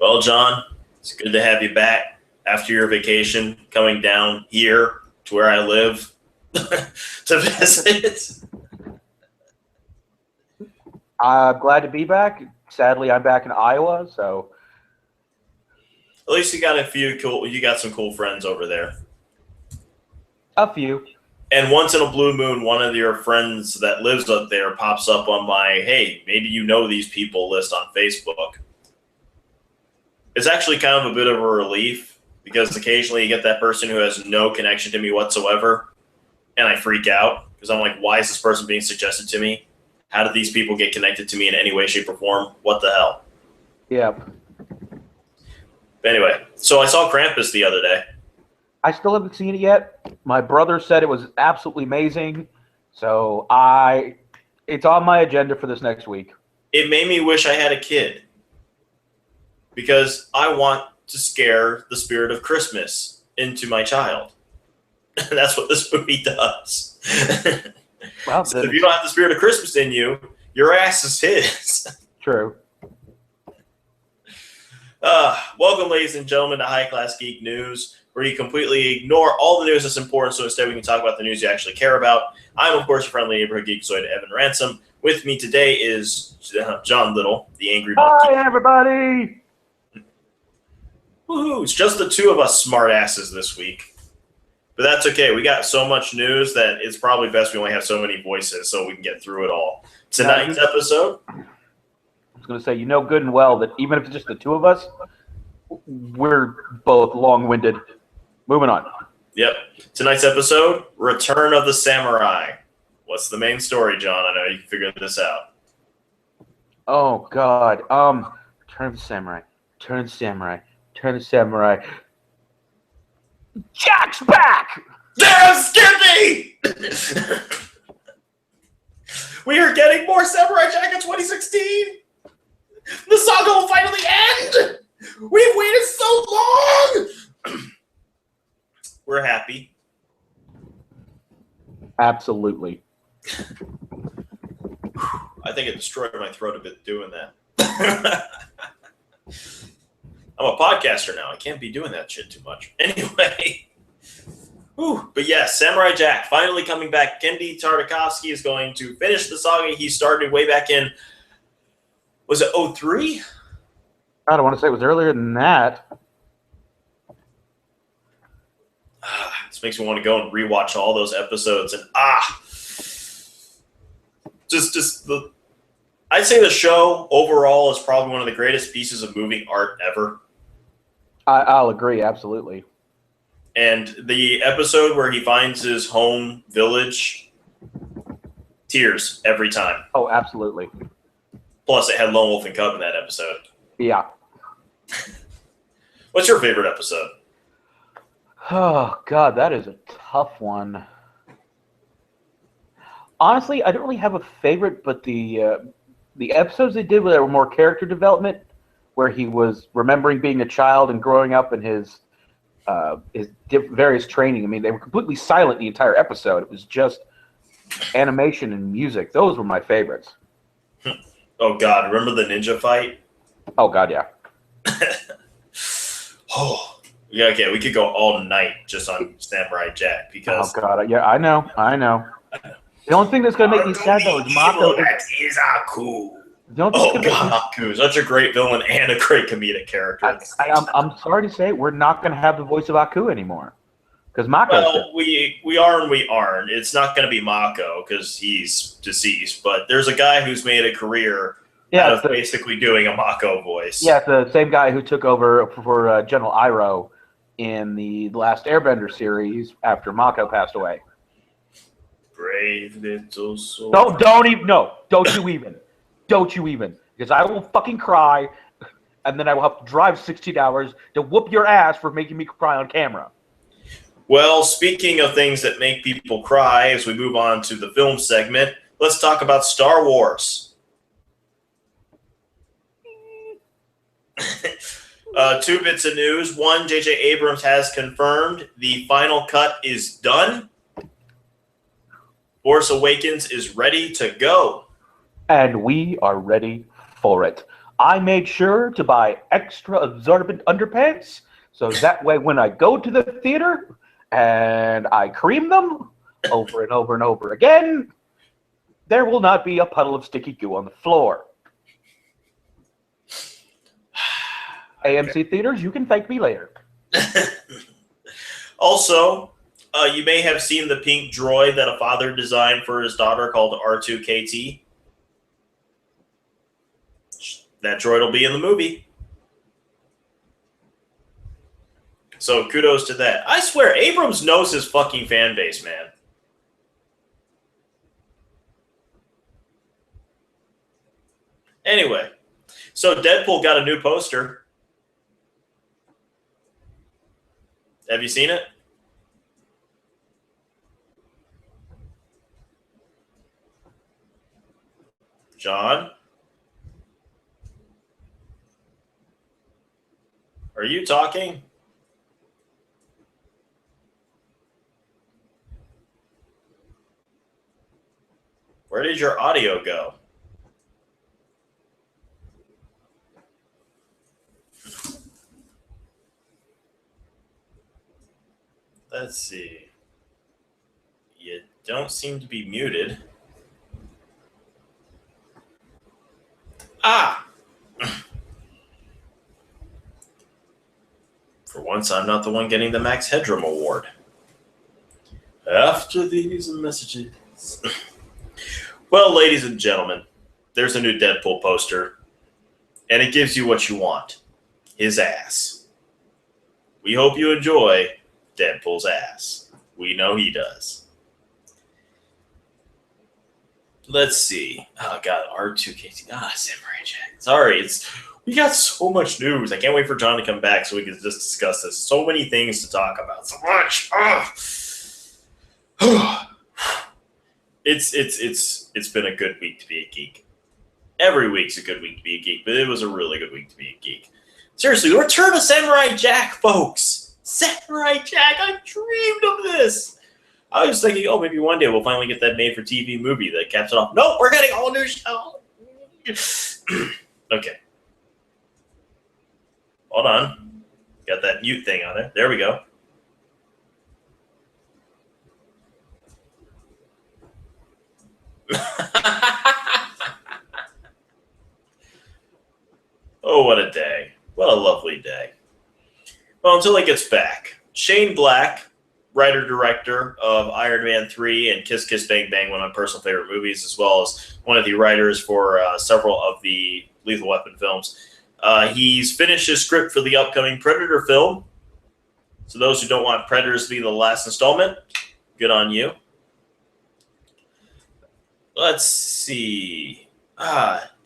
Well, John, it's good to have you back after your vacation, coming down here to where I live to visit. Glad to be back. Sadly, I'm back in Iowa, so At least you got you got some cool friends over there. a few. And once in a blue moon, one of your friends that lives up there pops up on my, hey, maybe you know these people list on Facebook. It's actually kind of a bit of a relief because occasionally you get that person who has no connection to me whatsoever, and I freak out because I'm like, why is this person being suggested to me? How did these people get connected to me in any way, shape, or form? What the hell? Yep. Anyway, so I saw Krampus the other day. I still haven't seen it yet. My brother said it was absolutely amazing, so it's on my agenda for this next week. It made me wish I had a kid because I want to scare the spirit of Christmas into my child. That's what this movie does. Well, so if you don't have the spirit of Christmas in you, your ass is his. True. Welcome, ladies and gentlemen, to High Class Geek News, where you completely ignore all the news that's important, so instead we can talk about the news you actually care about. I'm, of course, your friendly neighborhood geekzoid, Evan Ransom. With me today is John Little, the Angry Monkey. Hi, everybody! Woohoo! It's just the two of us smartasses this week. But that's okay. We got so much news that it's probably best we only have so many voices so we can get through it all. Tonight's episode... I was going to say, you know good and well that even if it's just the two of us, we're both long-winded. Moving on. Yep. Tonight's episode, Return of the Samurai. What's the main story, John? I know you can figure this out. Oh, God. Return of the Samurai. Return of the Samurai. Return of the Samurai. Jack's back! Damn, Skippy! We are getting more Samurai Jack in 2016! The saga will finally end! We've waited so long! We're happy. Absolutely. I think it destroyed my throat a bit doing that. I'm a podcaster now. I can't be doing that shit too much. Anyway. But yes, Samurai Jack finally coming back. Genndy Tartakovsky is going to finish the saga he started way back in, was it 03? I don't want to say it was earlier than that. This makes me want to go and rewatch all those episodes and I'd say the show overall is probably one of the greatest pieces of movie art ever. I'll agree, absolutely. And the episode where he finds his home village, tears every time. Oh, absolutely. Plus, it had Lone Wolf and Cub in that episode. Yeah. What's your favorite episode? Oh, God, that is a tough one. Honestly, I don't really have a favorite, but the episodes they did where there were more character development, where he was remembering being a child and growing up and his various training. I mean, they were completely silent the entire episode. It was just animation and music. Those were my favorites. Oh, God. Remember the ninja fight? Oh, God, yeah. Oh, yeah, okay. We could go all night just on Samurai Jack because... Oh, God. Yeah, I know. The only thing that's going to make me sad, though, is Mako. That is Aku. Oh, God, Aku. Such a great villain and a great comedic character. I'm sorry to say, we're not going to have the voice of Aku anymore. Because Mako. Well, we are and we aren't. It's not going to be Mako because he's deceased. But there's a guy who's made a career out of basically doing a Mako voice. Yeah, it's the same guy who took over for General Iroh in the last Airbender series after Mako passed away. Brave little soul. Don't you even. Because I will fucking cry, and then I will have to drive 16 hours to whoop your ass for making me cry on camera. Well, speaking of things that make people cry, as we move on to the film segment, let's talk about Star Wars. Two bits of news. One, J.J. Abrams has confirmed the final cut is done. Force Awakens is ready to go. And we are ready for it. I made sure to buy extra absorbent underpants so that way when I go to the theater and I cream them over and over and over again, there will not be a puddle of sticky goo on the floor. AMC theaters, you can thank me later. Also, you may have seen the pink droid that a father designed for his daughter called R2KT. That droid will be in the movie. So kudos to that. I swear, Abrams knows his fucking fan base, man. Anyway, so Deadpool got a new poster. Have you seen it? John? Are you talking? Where did your audio go? Let's see. You don't seem to be muted. Ah! For once, I'm not the one getting the Max Headroom Award. After these messages. Well, ladies and gentlemen, there's a new Deadpool poster, and it gives you what you want. His ass. We hope you enjoy Deadpool's ass. We know he does. Let's see. Oh, God, R2KT. Samurai Jack. Sorry, we got so much news. I can't wait for John to come back so we can just discuss this. So many things to talk about. So much. It's been a good week to be a geek. Every week's a good week to be a geek, but it was a really good week to be a geek. Seriously, the return of Samurai Jack, folks. Samurai Jack, I dreamed of this. I was thinking, maybe one day we'll finally get that made-for-TV movie that caps it off. No, we're getting a whole new show. Okay. Hold on. Got that mute thing on there. There we go. Oh, what a day. What a lovely day. Well, until he gets back. Shane Black, writer-director of Iron Man 3 and Kiss Kiss Bang Bang, one of my personal favorite movies, as well as one of the writers for several of the Lethal Weapon films. He's finished his script for the upcoming Predator film. So those who don't want Predators to be the last installment, good on you. Let's see.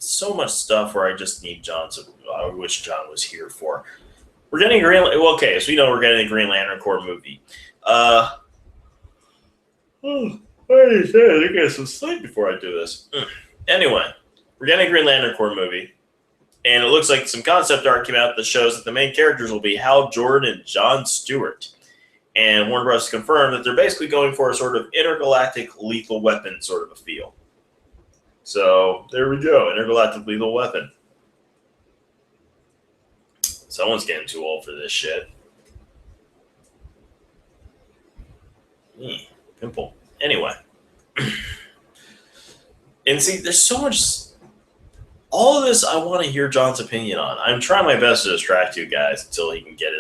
So much stuff where I just need John to. I wish John was here for. We're getting okay, so we know we're getting a Green Lantern Corps movie. I get some sleep before I do this. Anyway, we're getting a Green Lantern Corps movie, and it looks like some concept art came out that shows that the main characters will be Hal Jordan and John Stewart. And Warner Bros. Confirmed that they're basically going for a sort of intergalactic Lethal Weapon sort of a feel. So there we go, intergalactic Lethal Weapon. Someone's getting too old for this shit. Pimple. Anyway. And see, there's so much. All of this I want to hear John's opinion on. I'm trying my best to distract you guys until he can get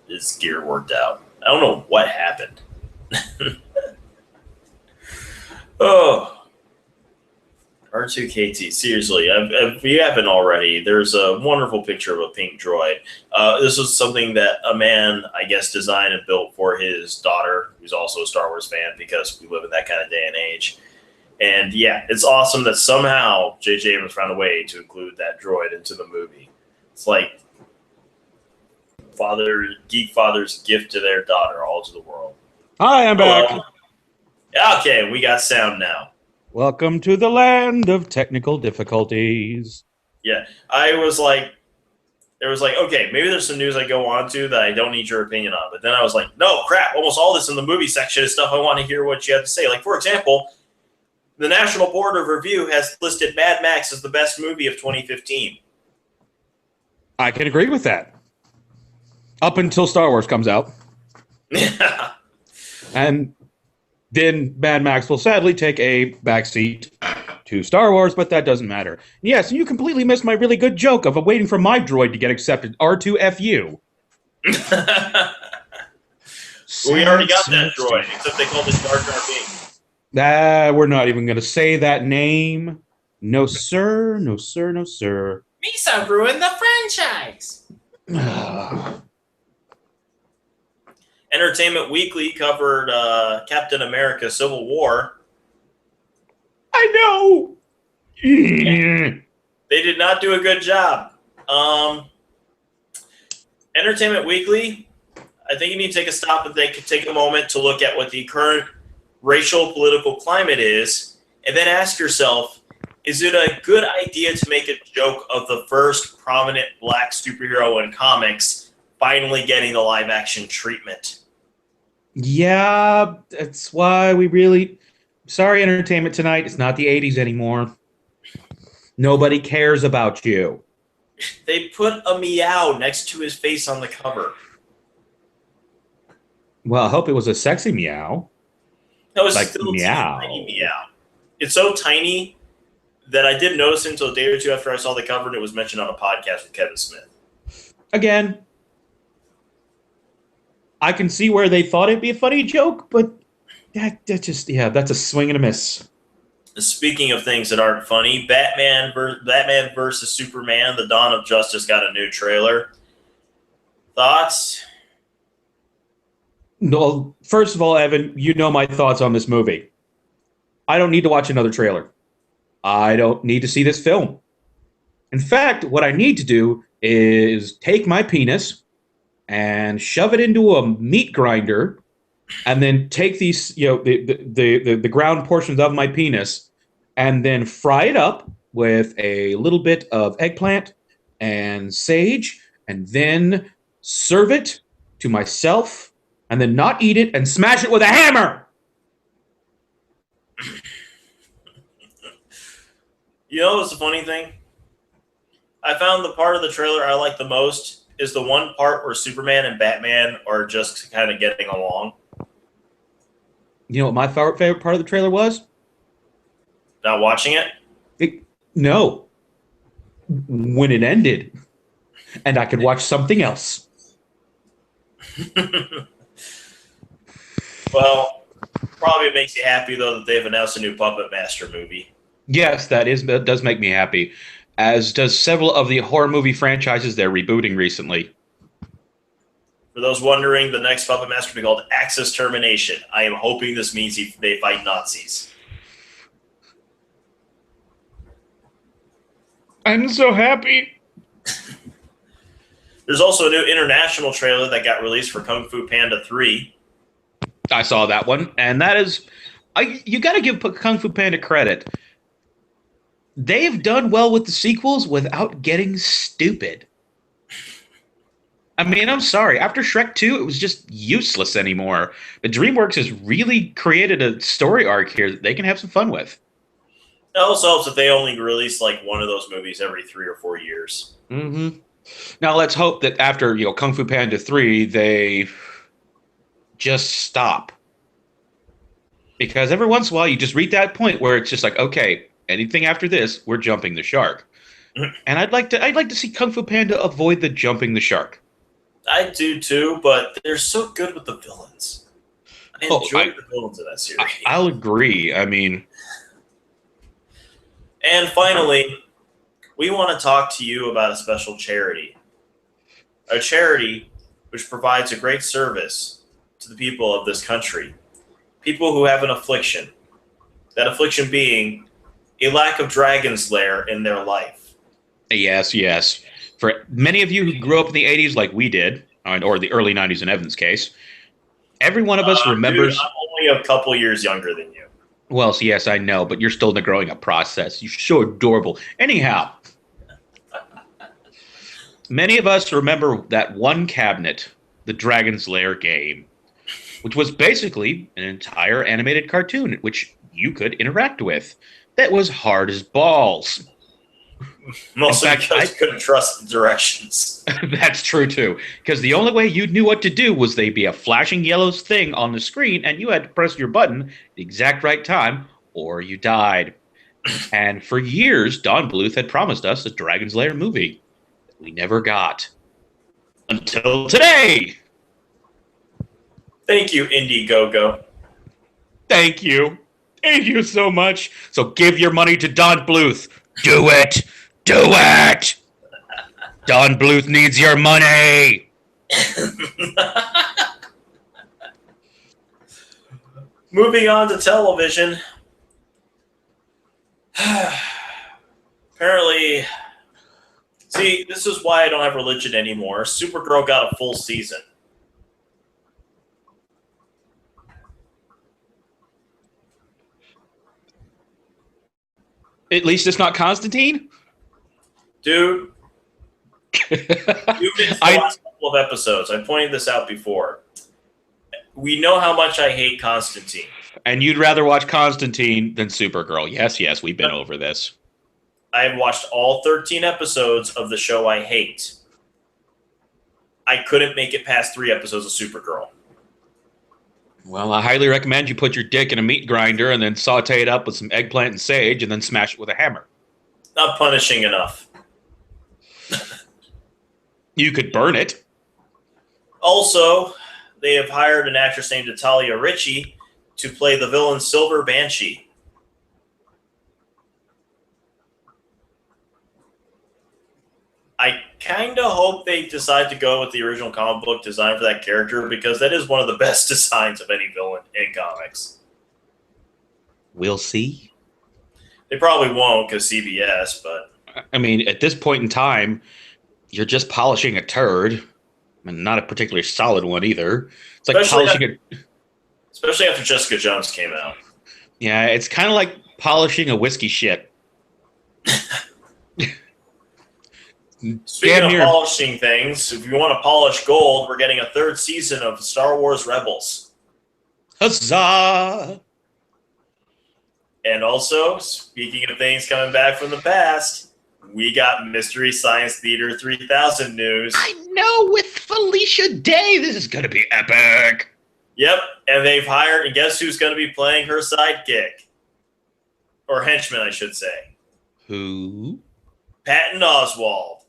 his gear worked out. I don't know what happened. Oh. R2KT, seriously, if you haven't already, there's a wonderful picture of a pink droid. This was something that a man, I guess, designed and built for his daughter, who's also a Star Wars fan, because we live in that kind of day and age. And yeah, it's awesome that somehow J.J. Abrams found a way to include that droid into the movie. It's like geek father's gift to their daughter, all to the world. Hi, I'm back. Okay, we got sound now. Welcome to the land of technical difficulties. Yeah, it was like, okay, maybe there's some news I go on to that I don't need your opinion on. But then I was like, no, crap, almost all this in the movie section is stuff I want to hear what you have to say. Like, for example, the National Board of Review has listed Mad Max as the best movie of 2015. I can agree with that. Up until Star Wars comes out. Yeah. And then Mad Max will sadly take a backseat to Star Wars, but that doesn't matter. Yes, you completely missed my really good joke of waiting for my droid to get accepted. R2FU. We already got that droid, except they called it Jar Jar Binks. We're not even going to say that name. No, sir. No, sir. No, sir. Misa ruined the franchise. Entertainment Weekly covered Captain America: Civil War. I know. They did not do a good job. Entertainment Weekly, I think you need to take a stop and take a moment to look at what the current racial political climate is, and then ask yourself, is it a good idea to make a joke of the first prominent black superhero in comics finally getting the live action treatment? Yeah, that's why we really... Sorry, Entertainment Tonight. It's not the 80s anymore. Nobody cares about you. They put a meow next to his face on the cover. Well, I hope it was a sexy meow. That was Like still meow. a tiny meow. It's so tiny that I didn't notice it until a day or two after I saw the cover and it was mentioned on a podcast with Kevin Smith. Again, I can see where they thought it'd be a funny joke, but that's a swing and a miss. Speaking of things that aren't funny, Batman versus Superman: The Dawn of Justice got a new trailer. Thoughts? No, first of all, Evan, you know my thoughts on this movie. I don't need to watch another trailer. I don't need to see this film. In fact, what I need to do is take my penis and shove it into a meat grinder, and then take these, the ground portions of my penis, and then fry it up with a little bit of eggplant and sage, and then serve it to myself, and then not eat it and smash it with a hammer. You know what's the funny thing? I found the part of the trailer I like the most is the one part where Superman and Batman are just kind of getting along. You know what my favorite part of the trailer was? Not watching it? No. When it ended, and I could watch something else. Well, probably it makes you happy, though, that they've announced a new Puppet Master movie. Yes, that does make me happy, as does several of the horror movie franchises they're rebooting recently. For those wondering, the next Puppet Master will be called Axis Termination. I am hoping this means they fight Nazis. I'm so happy. There's also a new international trailer that got released for Kung Fu Panda 3. I saw that one, and that is... you got to give Kung Fu Panda credit. They've done well with the sequels without getting stupid. I mean, I'm sorry. After Shrek 2, it was just useless anymore. But DreamWorks has really created a story arc here that they can have some fun with. It also helps that they only release like one of those movies every 3 or 4 years. Mm-hmm. Now let's hope that after Kung Fu Panda 3, they just stop. Because every once in a while, you just reach that point where it's just like, okay, anything after this, we're jumping the shark. And I'd like to see Kung Fu Panda avoid the jumping the shark. I do too, but they're so good with the villains. I enjoy the villains of that series. I'll agree. I mean... And finally, we want to talk to you about a special charity. A charity which provides a great service to the people of this country. People who have an affliction. That affliction being a lack of dragon's lair in their life. Yes, yes. For many of you who grew up in the 80s like we did, or the early 90s in Evan's case, every one of us remembers... Dude, I'm only a couple years younger than you. Well, yes, I know, but you're still in the growing up process. You're so adorable. Anyhow, many of us remember that one cabinet, the Dragon's Lair game, which was basically an entire animated cartoon which you could interact with. That was hard as balls. Mostly In fact, because you couldn't trust the directions. That's true too. Because the only way you knew what to do was they'd be a flashing yellow thing on the screen, and you had to press your button at the exact right time, or you died. And for years, Don Bluth had promised us a Dragon's Lair movie that we never got. Until today! Thank you, Indiegogo. Thank you. Thank you so much. So give your money to Don Bluth. Do it. Do it. Don Bluth needs your money. Moving on to television. Apparently, see, this is why I don't have religion anymore. Supergirl got a full season. At least it's not Constantine? Dude, you missed the last couple of episodes. I pointed this out before. We know how much I hate Constantine. And you'd rather watch Constantine than Supergirl. Yes, we've been over this. I have watched all 13 episodes of the show I hate. I couldn't make it past 3 episodes of Supergirl. Well, I highly recommend you put your dick in a meat grinder and then saute it up with some eggplant and sage and then smash it with a hammer. Not punishing enough. You could burn it. Also, they have hired an actress named Natalia Ritchie to play the villain Silver Banshee. I kind of hope they decide to go with the original comic book design for that character because that is one of the best designs of any villain in comics. We'll see. They probably won't because CBS, but... I mean, at this point in time, you're just polishing a turd. And not a particularly solid one either. It's like especially after Jessica Jones came out. Yeah, it's kind of like polishing a whiskey shit. Speaking of polishing things, if you want to polish gold, we're getting a 3rd season of Star Wars Rebels. Huzzah! And also, speaking of things coming back from the past, we got Mystery Science Theater 3000 news. I know, with Felicia Day, this is going to be epic. Yep, and they've hired, and guess who's going to be playing her sidekick? Or henchman, I should say. Who? Patton Oswalt.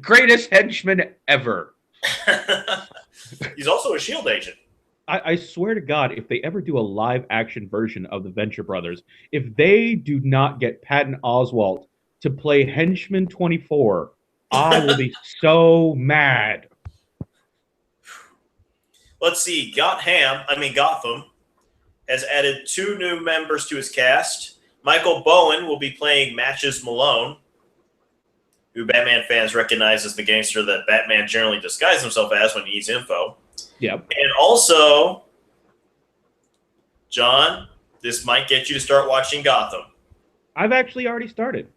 Greatest henchman ever. He's also a S.H.I.E.L.D. agent. I swear to God, if they ever do a live-action version of the Venture Brothers, if they do not get Patton Oswalt to play Henchman 24, I will be so mad. Let's see. Gotham has added 2 new members to his cast. Michael Bowen will be playing Matches Malone, who Batman fans recognize as the gangster that Batman generally disguises himself as when he needs info. Yep. And also, John, this might get you to start watching Gotham. I've actually already started.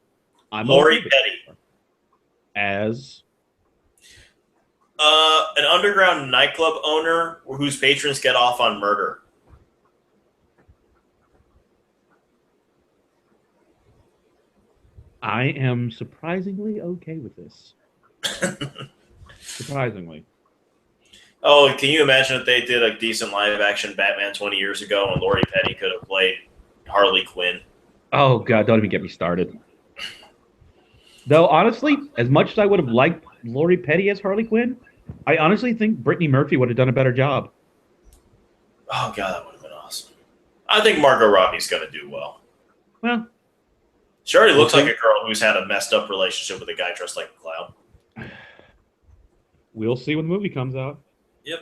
I'm Lori Petty. As? An underground nightclub owner whose patrons get off on murder. I am surprisingly okay with this. Surprisingly. Oh, can you imagine if they did a decent live-action Batman 20 years ago and Lori Petty could have played Harley Quinn? Oh, God, don't even get me started. Though, honestly, as much as I would have liked Lori Petty as Harley Quinn, I honestly think Brittany Murphy would have done a better job. Oh, God, that would have been awesome. I think Margot Robbie's going to do well. Well, she already looks like a girl who's had a messed-up relationship with a guy dressed like a clown. We'll see when the movie comes out. Yep.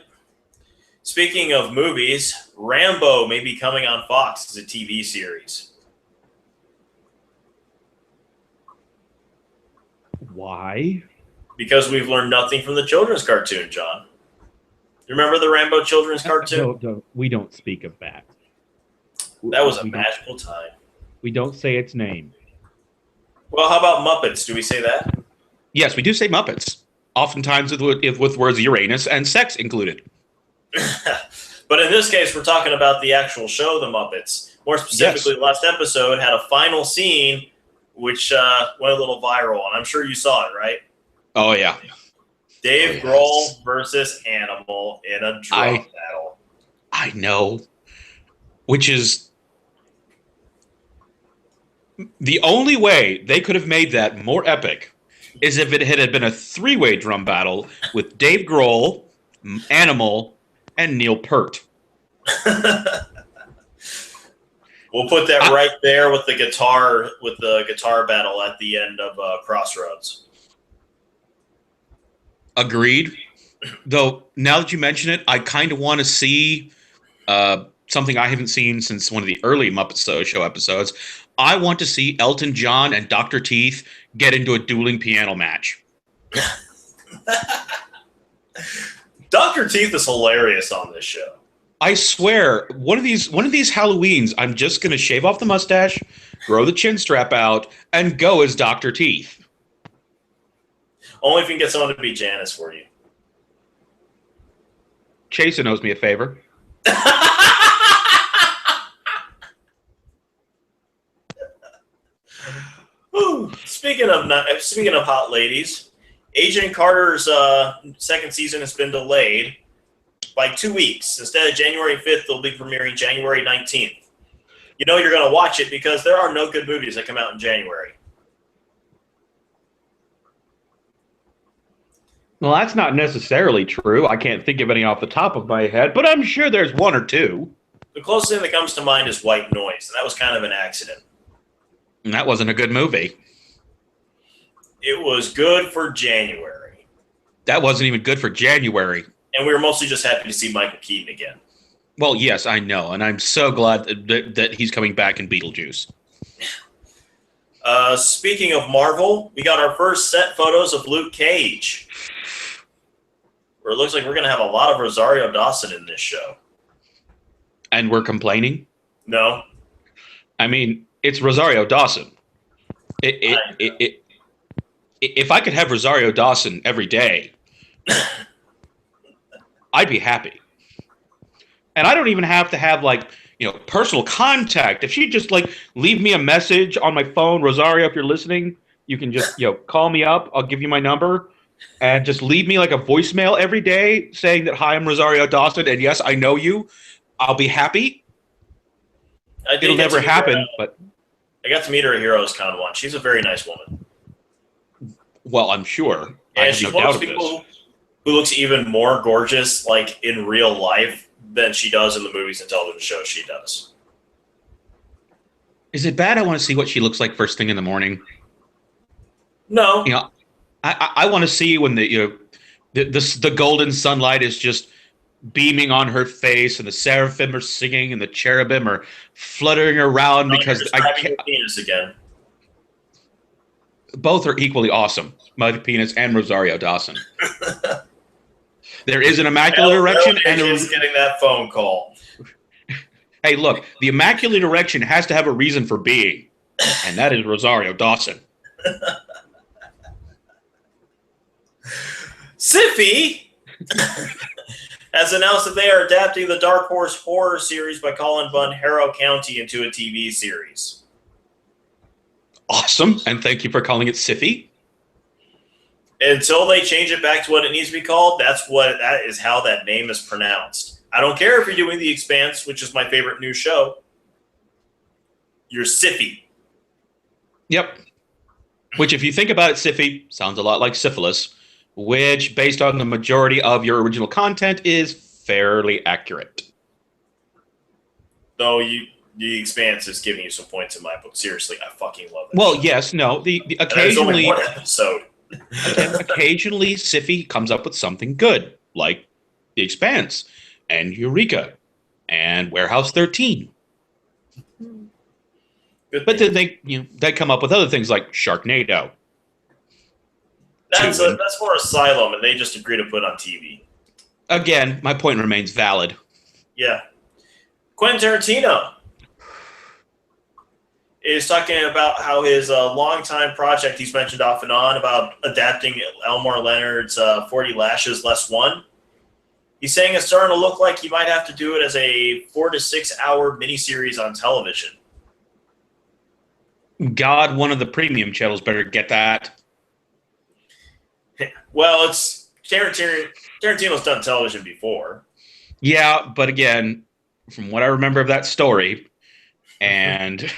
Speaking of movies, Rambo may be coming on Fox as a TV series. Why? Because we've learned nothing from the children's cartoon, John. You remember the Rambo children's cartoon? No, we don't speak of that. That was a magical time. We don't say its name. Well, how about Muppets? Do we say that? Yes, we do say Muppets. Oftentimes with words Uranus and sex included. But in this case, we're talking about the actual show, The Muppets. More specifically, Yes. last episode had a final scene which went a little viral, and I'm sure you saw it, right? Oh, yeah. Dave Grohl versus Animal in a drum battle. I know. Which is the only way they could have made that more epic is if it had been a three-way drum battle with Dave Grohl, Animal, and Neil Peart. We'll put that right there with the guitar battle at the end of Crossroads. Agreed. Though, now that you mention it, I kind of want to see something I haven't seen since one of the early Muppet Show episodes. I want to see Elton John and Dr. Teeth get into a dueling piano match. Dr. Teeth is hilarious on this show. I swear, one of these Halloweens, I'm just going to shave off the mustache, grow the chin strap out, and go as Dr. Teeth. Only if you can get someone to be Janice for you. Chaser owes me a favor. Speaking of hot ladies, Agent Carter's second season has been delayed by 2 weeks. Instead of January 5th, they'll be premiering January 19th. You know you're going to watch it because there are no good movies that come out in January. Well, that's not necessarily true. I can't think of any off the top of my head, but I'm sure there's one or two. The closest thing that comes to mind is White Noise, and that was kind of an accident. And that wasn't a good movie. It was good for January. That wasn't even good for January. And we were mostly just happy to see Michael Keaton again. Well, yes, I know, and I'm so glad that he's coming back in Beetlejuice. Speaking of Marvel, we got our first set photos of Luke Cage. Where it looks like we're going to have a lot of Rosario Dawson in this show. And we're complaining? No. I mean, it's Rosario Dawson. If I could have Rosario Dawson every day, I'd be happy. And I don't even have to have, personal contact. If she'd just, leave me a message on my phone, Rosario, if you're listening, you can just, call me up. I'll give you my number. And just leave me, a voicemail every day saying that, hi, I'm Rosario Dawson, and yes, I know you. I'll be happy. It'll never happen, but... I got to meet her at Heroes Con once. She's a very nice woman. Well, I'm sure. And she's one of those people who looks even more gorgeous, in real life, than she does in the movies and television shows she does. Is it bad I want to see what she looks like first thing in the morning? No. I want to see when the golden sunlight is just beaming on her face, and the seraphim are singing, and the cherubim are fluttering around because I can't. Penis again. Both are equally awesome, Mud Penis and Rosario Dawson. There is an immaculate erection, and getting that phone call. Hey, look, the immaculate erection has to have a reason for being, and that is Rosario Dawson. Siffy has announced that they are adapting the Dark Horse horror series by Colin Bunn, Harrow County, into a TV series. Awesome, and thank you for calling it Siffy. Until they change it back to what it needs to be called, that is how that name is pronounced. I don't care if you're doing The Expanse, which is my favorite new show. You're Siffy. Yep. Which, if you think about it, Siffy sounds a lot like syphilis, which, based on the majority of your original content, is fairly accurate. Though The Expanse is giving you some points in my book. Seriously, I fucking love that. Well, show. yes, no. The There's only occasionally one episode. occasionally Siffy comes up with something good, like The Expanse and Eureka and Warehouse 13. But then they come up with other things like Sharknado. That's for Asylum, and they just agree to put on TV. Again, my point remains valid. Yeah. Quentin Tarantino is talking about how his longtime project he's mentioned off and on about adapting Elmore Leonard's 40 Lashes Less One He's saying it's starting to look like he might have to do it as a 4 to 6 hour miniseries on television. God, one of the premium channels better get that. Well, it's Tarantino's done television before. Yeah, but again, from what I remember of that story and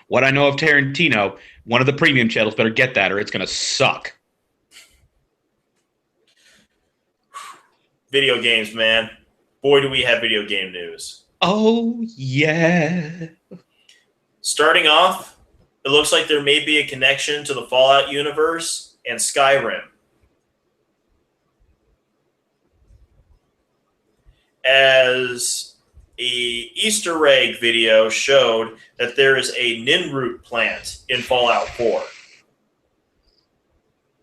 what I know of Tarantino, one of the premium channels better get that or it's going to suck. Video games, man. Boy, do we have video game news. Oh, yeah. Starting off, it looks like there may be a connection to the Fallout universe and Skyrim. As a Easter egg video showed that there is a Ninroot plant in Fallout 4,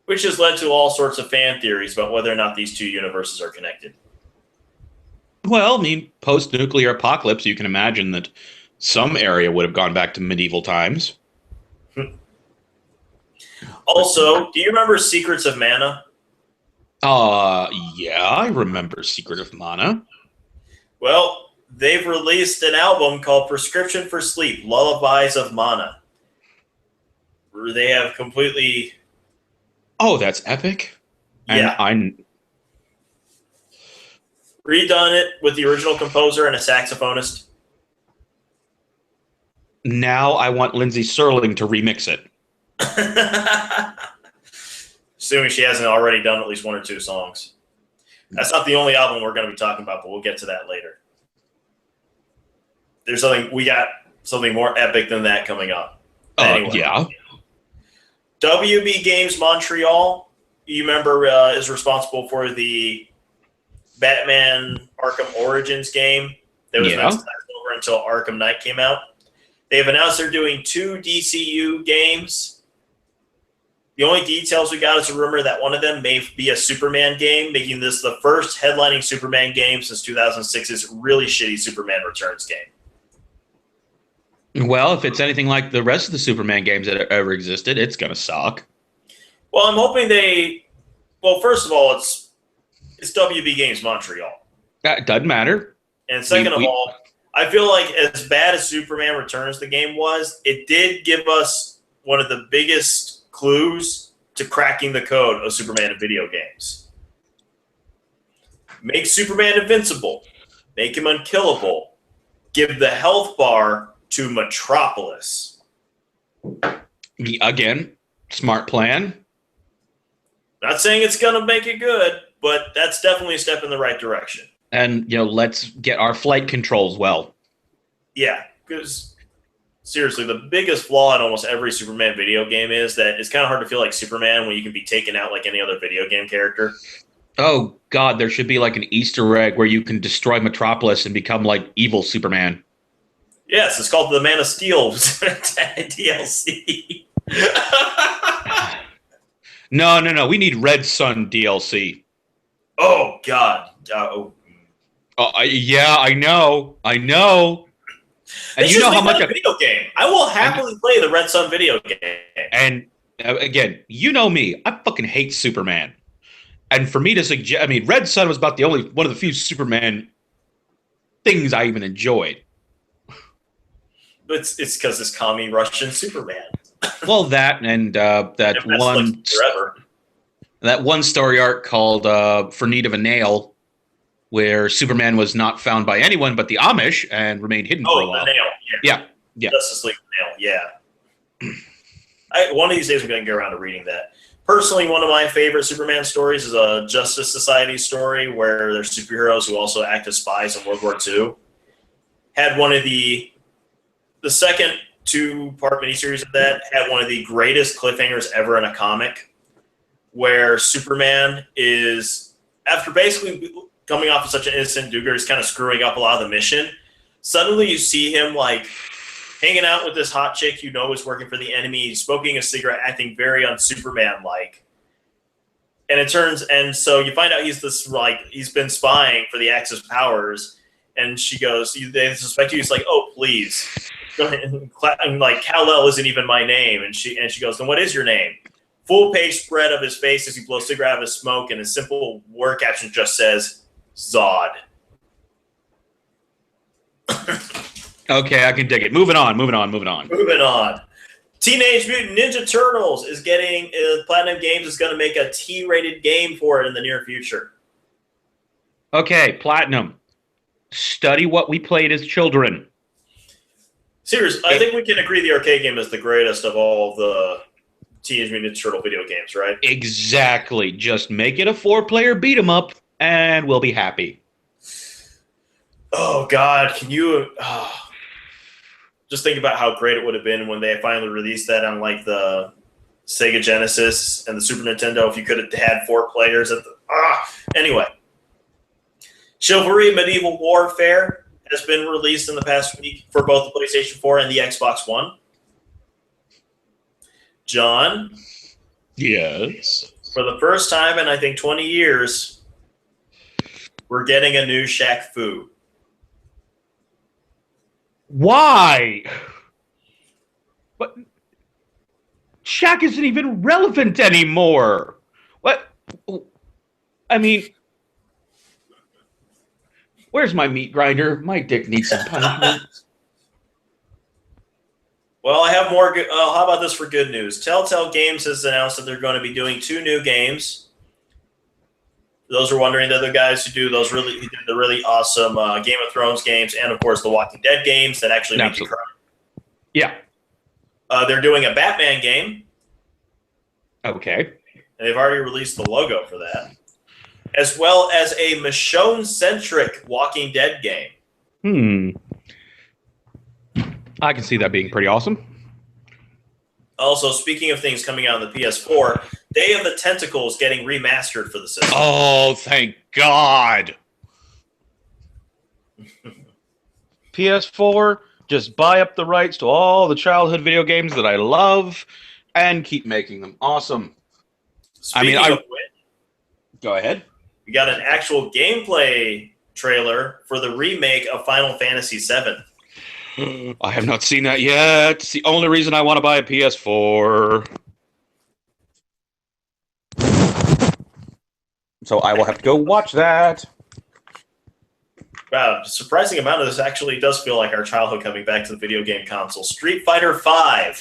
which has led to all sorts of fan theories about whether or not these two universes are connected. Well, I mean, post-nuclear apocalypse, you can imagine that some area would have gone back to medieval times. Also, do you remember Secrets of Mana? Yeah, I remember Secret of Mana. Well, they've released an album called Prescription for Sleep, Lullabies of Mana. Where they have completely... Oh, that's epic. And Yeah. Redone it with the original composer and a saxophonist. Now I want Lindsay Serling to remix it. Assuming she hasn't already done at least one or two songs. That's not the only album we're going to be talking about, but we'll get to that later. We got something more epic than that coming up. Anyway. Yeah. WB Games Montreal, you remember, is responsible for the Batman Arkham Origins game that was meant to last over until Arkham Knight came out. They've announced they're doing 2 DCU games. The only details we got is a rumor that one of them may be a Superman game, making this the first headlining Superman game since 2006's really shitty Superman Returns game. Well, if it's anything like the rest of the Superman games that ever existed, it's going to suck. Well, I'm hoping well, first of all, it's WB Games Montreal. That doesn't matter. And second of all, I feel like as bad as Superman Returns the game was, it did give us one of the biggest clues to cracking the code of Superman in video games. Make Superman invincible. Make him unkillable. Give the health bar to Metropolis. Again, smart plan. Not saying it's going to make it good, but that's definitely a step in the right direction. And, let's get our flight controls well. Yeah, because seriously, the biggest flaw in almost every Superman video game is that it's kind of hard to feel like Superman when you can be taken out like any other video game character. Oh, God, there should be like an Easter egg where you can destroy Metropolis and become like evil Superman. Yes, it's called the Man of Steel DLC. No. We need Red Sun DLC. Oh, God. Yeah, I know. And you know how much a video game. I will happily play the Red Sun video game. And again, you know me. I fucking hate Superman. And for me to suggest, Red Sun was about one of the few Superman things I even enjoyed. But it's because it's commie Russian Superman. Well, that and that one story arc called "For Need of a Nail," where Superman was not found by anyone but the Amish and remained hidden for a while. The Nail. Yeah. Justice League Nail. Yeah. One of these days, I'm going to get around to reading that. Personally, one of my favorite Superman stories is a Justice Society story where there's superheroes who also act as spies in World War II. Had one of the second 2-part miniseries of that had one of the greatest cliffhangers ever in a comic, where Superman is, after basically coming off of such an innocent do-gooder, he's kind of screwing up a lot of the mission. Suddenly you see him like hanging out with this hot chick you know is working for the enemy, smoking a cigarette, acting very un-Superman-like. And so you find out he's been spying for the Axis powers, and she goes, they suspect you. He's like, oh, please. And like, Kal-El isn't even my name. And she goes, then what is your name? Full page spread of his face as he blows cigarette out of his smoke, and his simple word caption just says, Zod. Okay, I can dig it. Moving on. Moving on. Teenage Mutant Ninja Turtles is getting Platinum Games is going to make a T-rated game for it in the near future. Okay, Platinum. Study what we played as children. Seriously, I think we can agree the arcade game is the greatest of all the Teenage Mutant Ninja Turtle video games, right? Exactly. Just make it a 4-player beat 'em up, and we'll be happy. Oh God, can you just think about how great it would have been when they finally released that on like the Sega Genesis and the Super Nintendo? If you could have had 4 players at the anyway. Chivalry Medieval Warfare has been released in the past week for both the PlayStation 4 and the Xbox One. John? Yes? For the first time in, I think, 20 years, we're getting a new Shaq Fu. Why? But Shaq isn't even relevant anymore. What? I mean, where's my meat grinder? My dick needs some punishment. Well, I have more. How about this for good news? Telltale Games has announced that they're going to be doing 2 new games. Those are wondering, they're the guys who do the really awesome Game of Thrones games and, of course, the Walking Dead games that actually make you cry. Yeah. They're doing a Batman game. Okay. And they've already released the logo for that. As well as a Michonne-centric Walking Dead game. I can see that being pretty awesome. Also, speaking of things coming out on the PS4, Day of the Tentacle is getting remastered for the system. Oh, thank God. PS4, just buy up the rights to all the childhood video games that I love and keep making them awesome. Speaking of which, go ahead. We got an actual gameplay trailer for the remake of Final Fantasy VII. I have not seen that yet. It's the only reason I want to buy a PS4. So I will have to go watch that. Wow, a surprising amount of this actually does feel like our childhood coming back to the video game console. Street Fighter V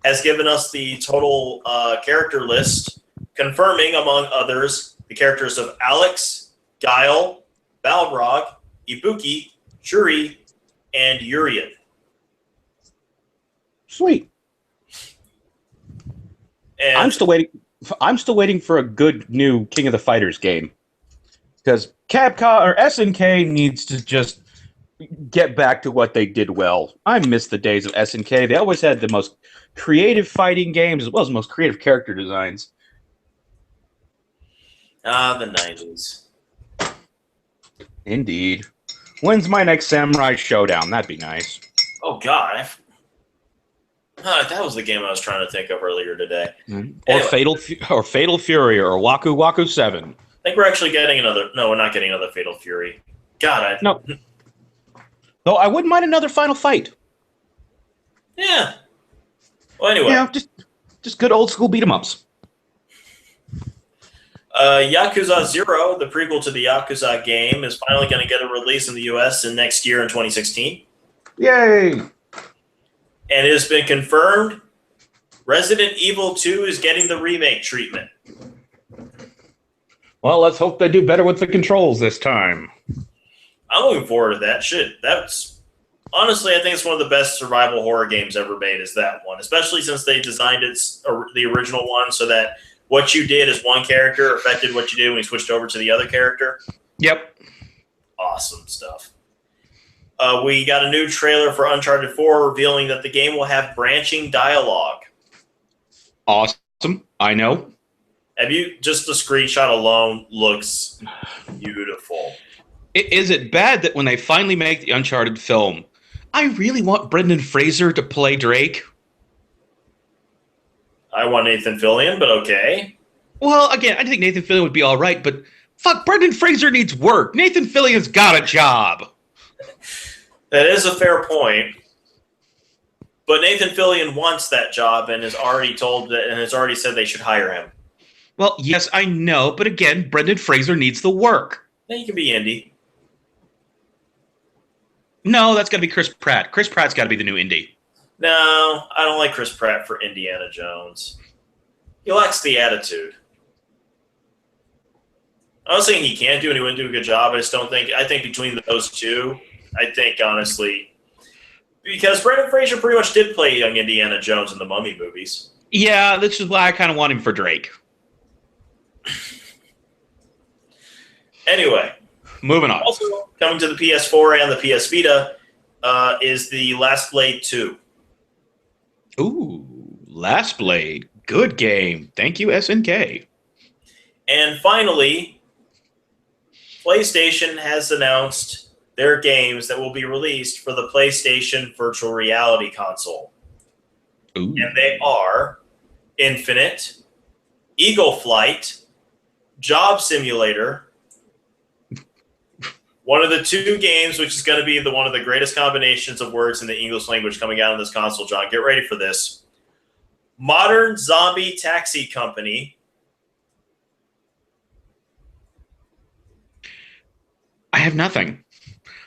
has given us the total character list, confirming, among others, the characters of Alex, Guile, Balrog, Ibuki, Shuri, and Urien. Sweet. And I'm still waiting for a good new King of the Fighters game, because Capcom or SNK needs to just get back to what they did well. I miss the days of SNK. They always had the most creative fighting games as well as the most creative character designs. the 90s. Indeed. When's my next Samurai Showdown? That'd be nice. Oh God, that was the game I was trying to think of earlier today. Mm-hmm. Anyway. Or Fatal Fury or Waku Waku 7. I think we're actually getting another. No, we're not getting another Fatal Fury. God, No. Though I wouldn't mind another Final Fight. Yeah. Well, anyway. Yeah, just good old school beat 'em ups. Yakuza 0, the prequel to the Yakuza game, is finally going to get a release in the U.S. in next year in 2016. Yay! And it has been confirmed Resident Evil 2 is getting the remake treatment. Well, let's hope they do better with the controls this time. I'm looking forward to that. Shit, that's honestly, I think it's one of the best survival horror games ever made. Is that one, especially since they designed it the original one so that what you did as one character affected what you did when you switched over to the other character. Yep. Awesome stuff. We got a new trailer for Uncharted 4 revealing that the game will have branching dialogue. Awesome. I know. Have you just the screenshot alone looks beautiful. Is it bad that when they finally make the Uncharted film, I really want Brendan Fraser to play Drake? I want Nathan Fillion, but okay. Well, again, I think Nathan Fillion would be all right, but fuck, Brendan Fraser needs work. Nathan Fillion's got a job. That is a fair point. But Nathan Fillion wants that job and has already told that and has already said they should hire him. Well, yes, I know, but again, Brendan Fraser needs the work. Then you can be Indy. No, that's got to be Chris Pratt. Chris Pratt's got to be the new Indy. No, I don't like Chris Pratt for Indiana Jones. He lacks the attitude. I'm not saying he can't do it, he wouldn't do a good job. I think between those two, I think honestly, because Brendan Fraser pretty much did play young Indiana Jones in the Mummy movies. Yeah, this is why I kind of want him for Drake. Anyway. Moving on. Also coming to the PS4 and the PS Vita is the Last Blade 2. Ooh, Last Blade. Good game. Thank you, SNK. And finally, PlayStation has announced their games that will be released for the PlayStation Virtual Reality console. Ooh. And they are Infinite, Eagle Flight, Job Simulator, one of the two games, which is going to be one of the greatest combinations of words in the English language coming out on this console, John. Get ready for this. Modern Zombie Taxi Company. I have nothing.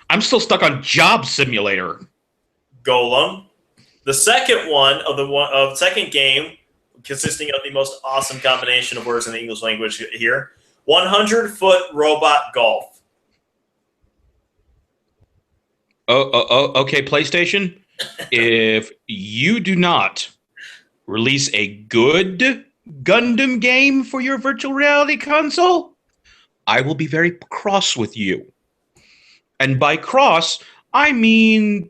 I'm still stuck on Job Simulator. Golem. The second one of second game, consisting of the most awesome combination of words in the English language here, 100-foot robot golf. Okay, PlayStation. If you do not release a good Gundam game for your virtual reality console, I will be very cross with you. And by cross, I mean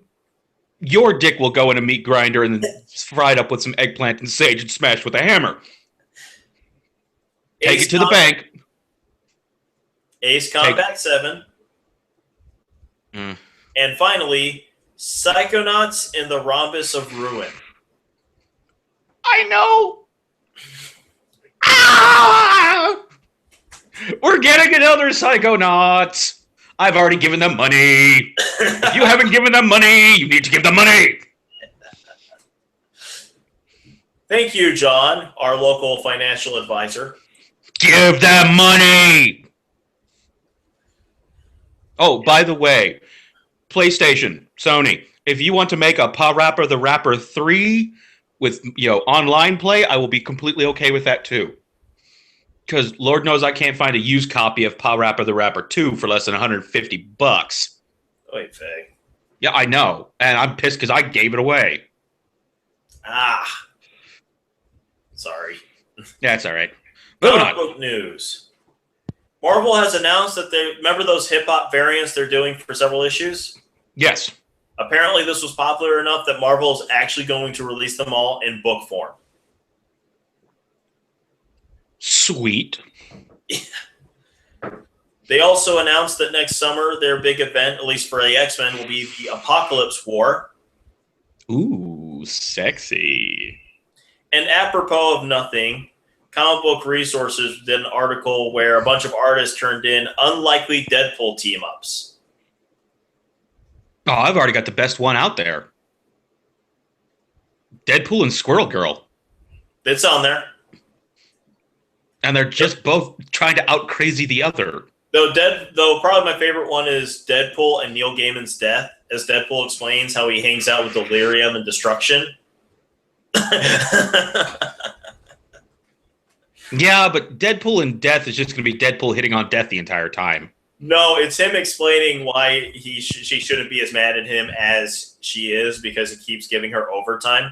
your dick will go in a meat grinder and then fried up with some eggplant and sage and smashed with a hammer. Take it to the bank. Ace Combat 7. And finally, Psychonauts in the Rhombus of Ruin. I know. Ah! We're getting another Psychonauts. I've already given them money. If you haven't given them money, you need to give them money. Thank you, John, our local financial advisor. Give them money. Oh, by the way, PlayStation, Sony, if you want to make a Pa Rapper the Rapper 3 with online play, I will be completely okay with that too. Because Lord knows I can't find a used copy of Pa Rapper the Rapper 2 for less than $150. Wait, Faye. Yeah, I know. And I'm pissed because I gave it away. Sorry. That's all right. Moving Comic on. book news. Marvel has announced that remember those hip-hop variants they're doing for several issues? Yes. Apparently this was popular enough that Marvel is actually going to release them all in book form. Sweet. They also announced that next summer their big event, at least for the X-Men, will be the Apocalypse War. Ooh, sexy. And apropos of nothing, Comic Book Resources did an article where a bunch of artists turned in unlikely Deadpool team-ups. Oh, I've already got the best one out there. Deadpool and Squirrel Girl. It's on there. And they're just both trying to out-crazy the other. Though probably my favorite one is Deadpool and Neil Gaiman's death, as Deadpool explains how he hangs out with Delirium and Destruction. Yeah, but Deadpool and Death is just going to be Deadpool hitting on Death the entire time. No, it's him explaining why she shouldn't be as mad at him as she is because he keeps giving her overtime.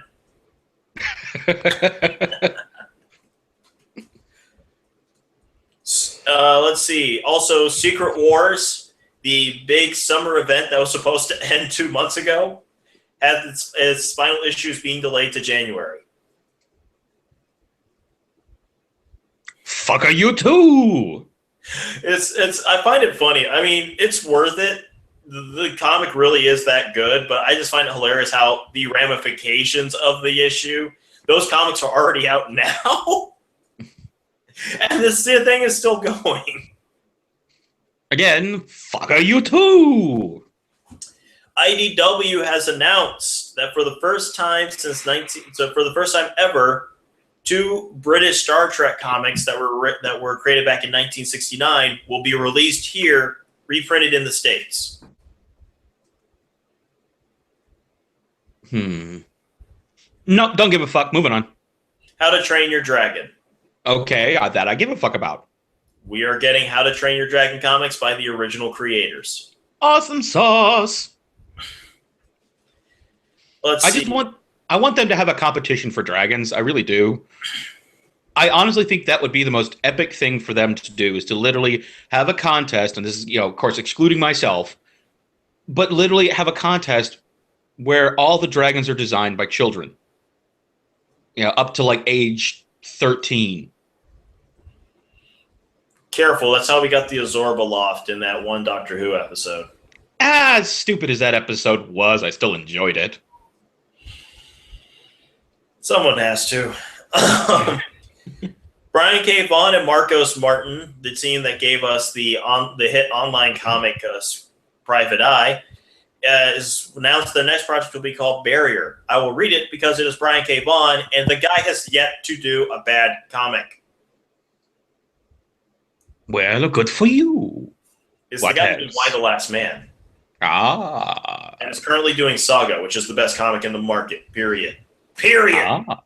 Let's see. Also, Secret Wars, the big summer event that was supposed to end 2 months ago, had its final issues being delayed to January. Fuck are you too? It's. I find it funny. I mean, it's worth it. The comic really is that good, but I just find it hilarious how the ramifications of the issue. Those comics are already out now, and this thing is still going. Again, fuck are you too? IDW has announced that for the first time ever, 2 British Star Trek comics that were created back in 1969 will be released here, reprinted in the States. No, don't give a fuck. Moving on. How to Train Your Dragon. Okay, that I give a fuck about. We are getting How to Train Your Dragon comics by the original creators. Awesome sauce. I want them to have a competition for dragons. I really do. I honestly think that would be the most epic thing for them to do, is to literally have a contest, and this is, of course, excluding myself, but literally have a contest where all the dragons are designed by children. Up to like age 13. Careful, that's how we got the Azorba Loft in that one Doctor Who episode. As stupid as that episode was, I still enjoyed it. Someone has to. Brian K. Vaughan and Marcos Martin, the team that gave us the hit online comic Private Eye, is announced the next project will be called Barrier. I will read it because it is Brian K. Vaughan, and the guy has yet to do a bad comic. Well, good for you. It's the guy who did Why the Last Man. Ah. And is currently doing Saga, which is the best comic in the market, period. Ah.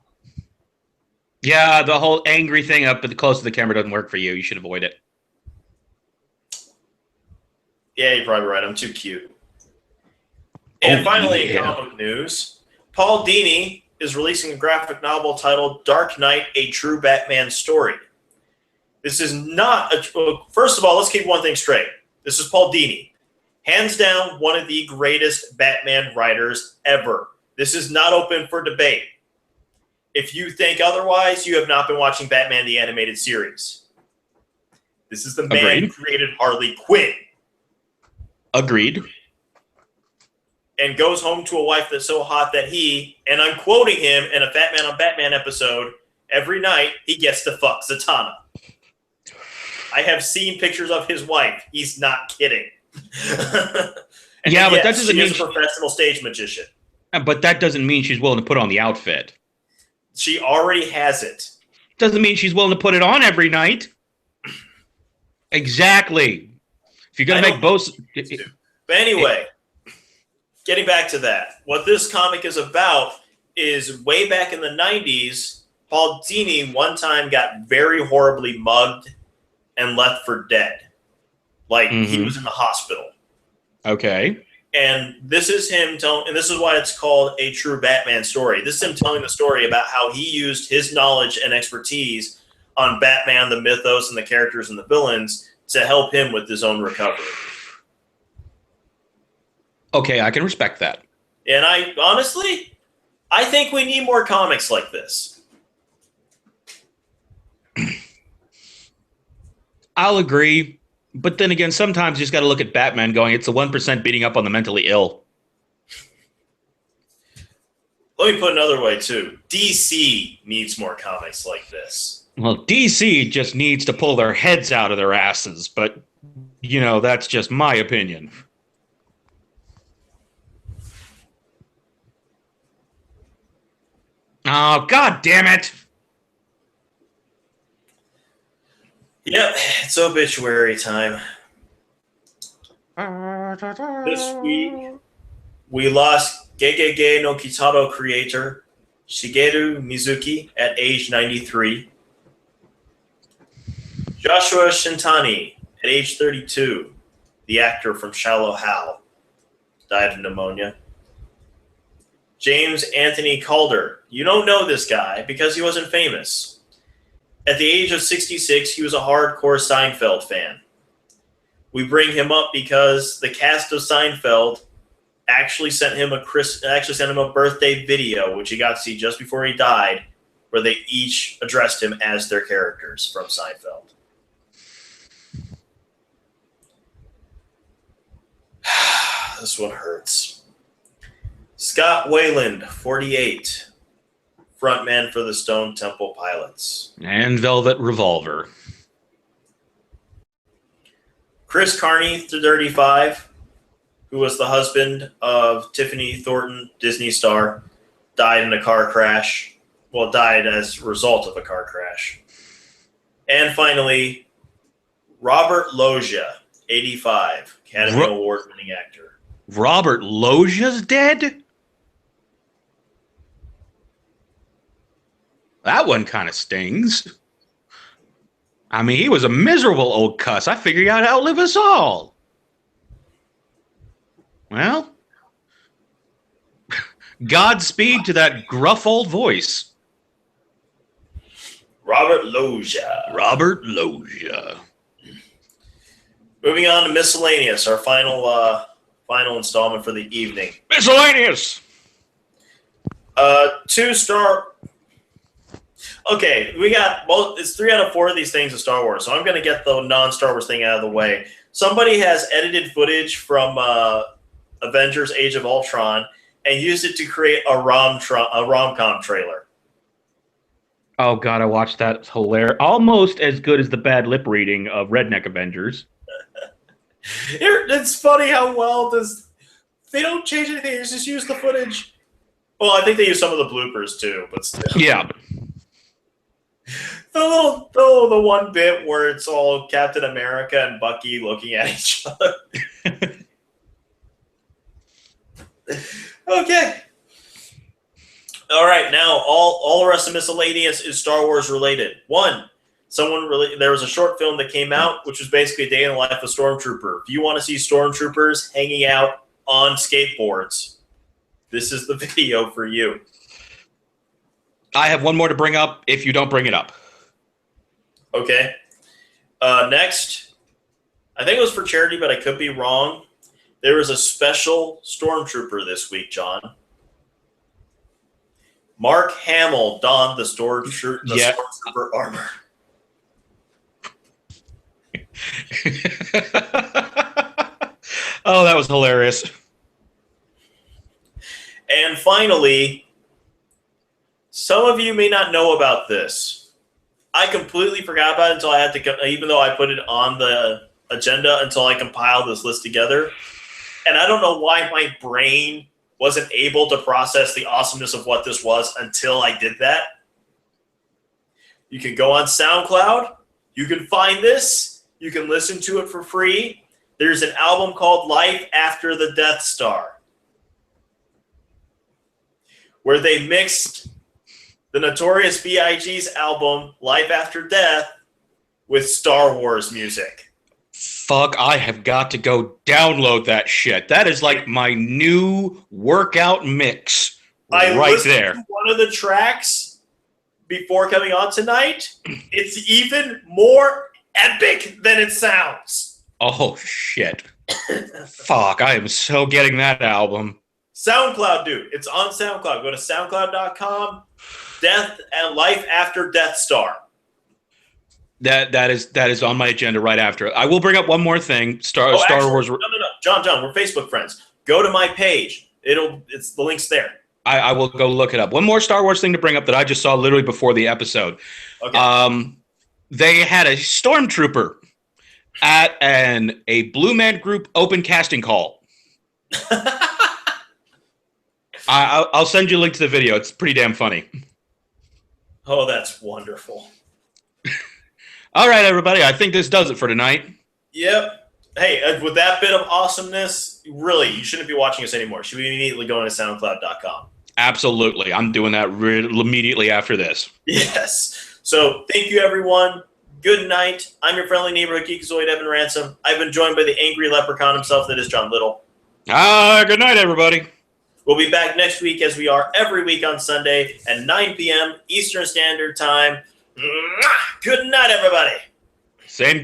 Yeah, the whole angry thing up close to the camera doesn't work for you. You should avoid it. Yeah, you're probably right. I'm too cute. And finally, in comic book news, Paul Dini is releasing a graphic novel titled Dark Knight, A True Batman Story. This is not first of all, let's keep one thing straight. This is Paul Dini. Hands down, one of the greatest Batman writers ever. This is not open for debate. If you think otherwise, you have not been watching Batman the Animated Series. This is the man who created Harley Quinn. Agreed. And goes home to a wife that's so hot that he, and I'm quoting him in a Batman on Batman episode, every night he gets to fuck Zatanna. I have seen pictures of his wife. He's not kidding. Yeah, but that doesn't mean she's a professional stage magician. But that doesn't mean she's willing to put on the outfit. She already has it. Doesn't mean she's willing to put it on every night. Exactly. If you're going to make both... But anyway, getting back to that, what this comic is about is way back in the 90s, Paul Dini one time got very horribly mugged and left for dead. Like, he was in the hospital. Okay. And this is him telling, and this is why it's called A True Batman Story. This is him telling the story about how he used his knowledge and expertise on Batman, the mythos, and the characters and the villains to help him with his own recovery. Okay, I can respect that. And I think we need more comics like this. I'll agree. But then again, sometimes you just got to look at Batman going, it's the 1% beating up on the mentally ill. Let me put it another way, too. DC needs more comics like this. Well, DC just needs to pull their heads out of their asses. But, that's just my opinion. Oh, God damn it. Yep, it's obituary time. This week, we lost Gegege no Kitaro creator Shigeru Mizuki at age 93. Joshua Shintani at age 32, the actor from Shallow Hal, died of pneumonia. James Anthony Calder. You don't know this guy because he wasn't famous. At the age of 66, he was a hardcore Seinfeld fan. We bring him up because the cast of Seinfeld actually sent him a birthday video, which he got to see just before he died, where they each addressed him as their characters from Seinfeld. This one hurts. Scott Weiland, 48. Frontman for the Stone Temple Pilots. And Velvet Revolver. Chris Carney, 35, who was the husband of Tiffany Thornton, Disney star, died in a car crash Well, died as a result of a car crash. And finally, Robert Loggia, 85, Academy Award-winning actor. Robert Loggia's dead? That one kind of stings. I mean, he was a miserable old cuss. I figured out how to outlive us all. Well, Godspeed to that gruff old voice. Robert Loggia. Robert Loggia. Moving on to miscellaneous, our final installment for the evening. Miscellaneous. Okay, we got it's 3 out of 4 of these things of Star Wars, so I'm going to get the non-Star Wars thing out of the way. Somebody has edited footage from Avengers: Age of Ultron and used it to create a rom-com trailer. Oh god, I watched that. It's hilarious. Almost as good as the bad lip reading of Redneck Avengers. It's funny how well they don't change anything. They just use the footage. Well, I think they use some of the bloopers too, but still. Yeah. The one bit where it's all Captain America and Bucky looking at each other. Okay. All right, now all the rest of miscellaneous is Star Wars related. One, there was a short film that came out, which was basically a day in the life of a stormtrooper. If you want to see stormtroopers hanging out on skateboards, this is the video for you. I have one more to bring up if you don't bring it up. Okay. Next, I think it was for charity, but I could be wrong. There was a special stormtrooper this week, John. Mark Hamill donned the stormtrooper armor. Oh, that was hilarious. And finally, some of you may not know about this. I completely forgot about it until I had to, even though I put it on the agenda, until I compiled this list together. And I don't know why my brain wasn't able to process the awesomeness of what this was until I did that. You can go on SoundCloud. You can find this. You can listen to it for free. There's an album called Life After the Death Star, where they mixed the Notorious B.I.G.'s album Life After Death with Star Wars music. Fuck, I have got to go download that shit. That is like my new workout mix I right listened there. to one of the tracks before coming on tonight. It's even more epic than it sounds. Oh, shit. Fuck, I am so getting that album. SoundCloud, dude. It's on SoundCloud. Go to soundcloud.com. Death and Life After Death Star. That is on my agenda right after. I will bring up one more thing. Star Wars. No. John, we're Facebook friends. Go to my page. It's the link's there. I will go look it up. One more Star Wars thing to bring up that I just saw literally before the episode. Okay. They had a stormtrooper at a Blue Man Group open casting call. I'll send you a link to the video. It's pretty damn funny. Oh, that's wonderful. All right, everybody. I think this does it for tonight. Yep. Hey, with that bit of awesomeness, really, you shouldn't be watching us anymore. You should be immediately going to soundcloud.com. Absolutely. I'm doing that immediately after this. Yes. So thank you, everyone. Good night. I'm your friendly neighborhood geekazoid, Evan Ransom. I've been joined by the angry leprechaun himself, that is John Little. Good night, everybody. We'll be back next week, as we are every week on Sunday at 9 p.m. Eastern Standard Time. Good night, everybody. Same.